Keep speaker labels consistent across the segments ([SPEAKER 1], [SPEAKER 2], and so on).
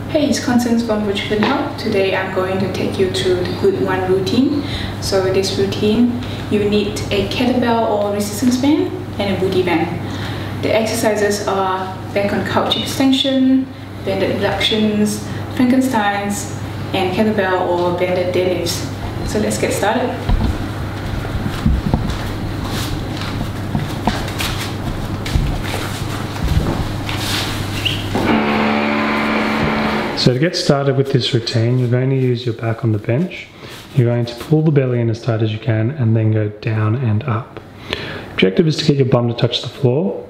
[SPEAKER 1] Hey, it's Constance from Virtual Health. Today I'm going to take you through the Glute 1 routine. So in this routine, you need a kettlebell or resistance band and a booty band. The exercises are back on couch extension, banded abductions, Frankensteins, and kettlebell or banded deadlifts. So let's get started.
[SPEAKER 2] So to get started with this routine, you're going to use your back on the bench. You're going to pull the belly in as tight as you can and then go down and up. Objective is to get your bum to touch the floor.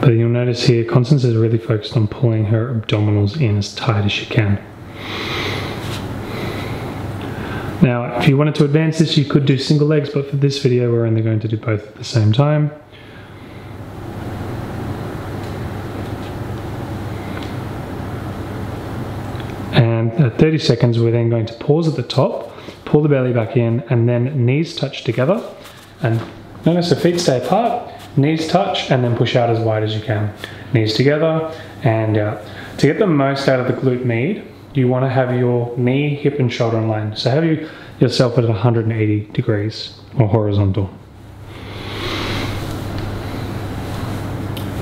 [SPEAKER 2] But you'll notice here, Constance is really focused on pulling her abdominals in as tight as she can. Now, if you wanted to advance this, you could do single legs, but for this video, we're only going to do both at the same time. And at 30 seconds, we're then going to pause at the top, pull the belly back in, and then knees touch together. And notice the feet stay apart, knees touch, and then push out as wide as you can. Knees together and out. To get the most out of the glute med, you want to have your knee, hip, and shoulder in line. So have yourself at 180 degrees or horizontal.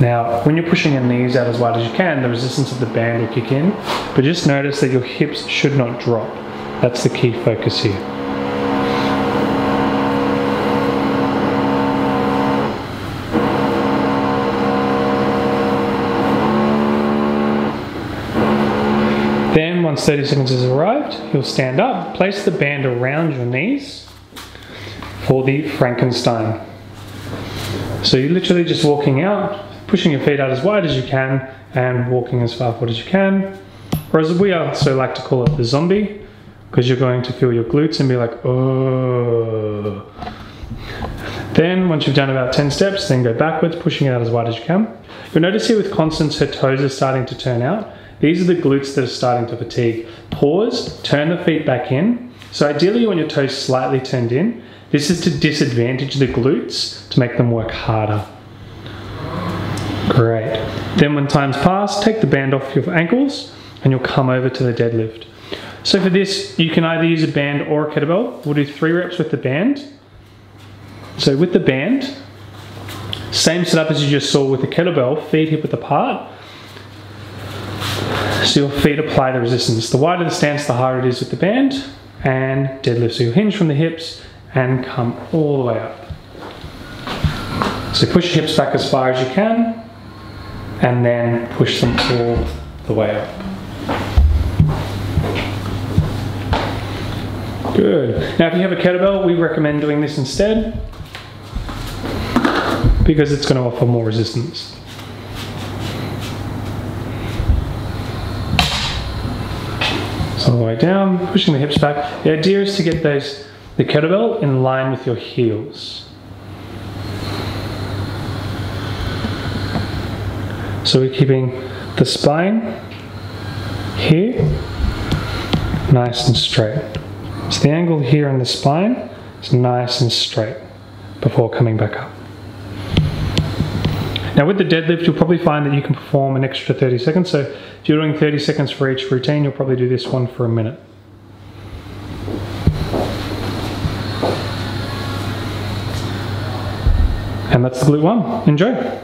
[SPEAKER 2] Now, when you're pushing your knees out as wide as you can, the resistance of the band will kick in, but just notice that your hips should not drop. That's the key focus here. Then, once 30 seconds has arrived, you'll stand up, place the band around your knees for the Frankenstein. So you're literally just walking out, pushing your feet out as wide as you can and walking as far forward as you can. Or as we also like to call it, the zombie, because you're going to feel your glutes and be like, oh. Then once you've done about 10 steps, then go backwards, pushing it out as wide as you can. You'll notice here with Constance, her toes are starting to turn out. These are the glutes that are starting to fatigue. Pause, turn the feet back in. So ideally you want your toes slightly turned in. This is to disadvantage the glutes to make them work harder. Great. Then when time's passed, take the band off your ankles and you'll come over to the deadlift. So for this, you can either use a band or a kettlebell. We'll do 3 reps with the band. So with the band, same setup as you just saw with the kettlebell, feet hip width apart. So your feet apply the resistance. The wider the stance, the harder it is with the band, and deadlift. So you'll hinge from the hips and come all the way up. So push your hips back as far as you can, and then push them all the way up. Good. Now if you have a kettlebell, we recommend doing this instead because it's going to offer more resistance. So all the way down, pushing the hips back. The idea is to get the kettlebell in line with your heels. So we're keeping the spine here nice and straight. So the angle here in the spine is nice and straight before coming back up. Now with the deadlift, you'll probably find that you can perform an extra 30 seconds. So if you're doing 30 seconds for each routine, you'll probably do this one for a minute. And that's the glute 1. Enjoy.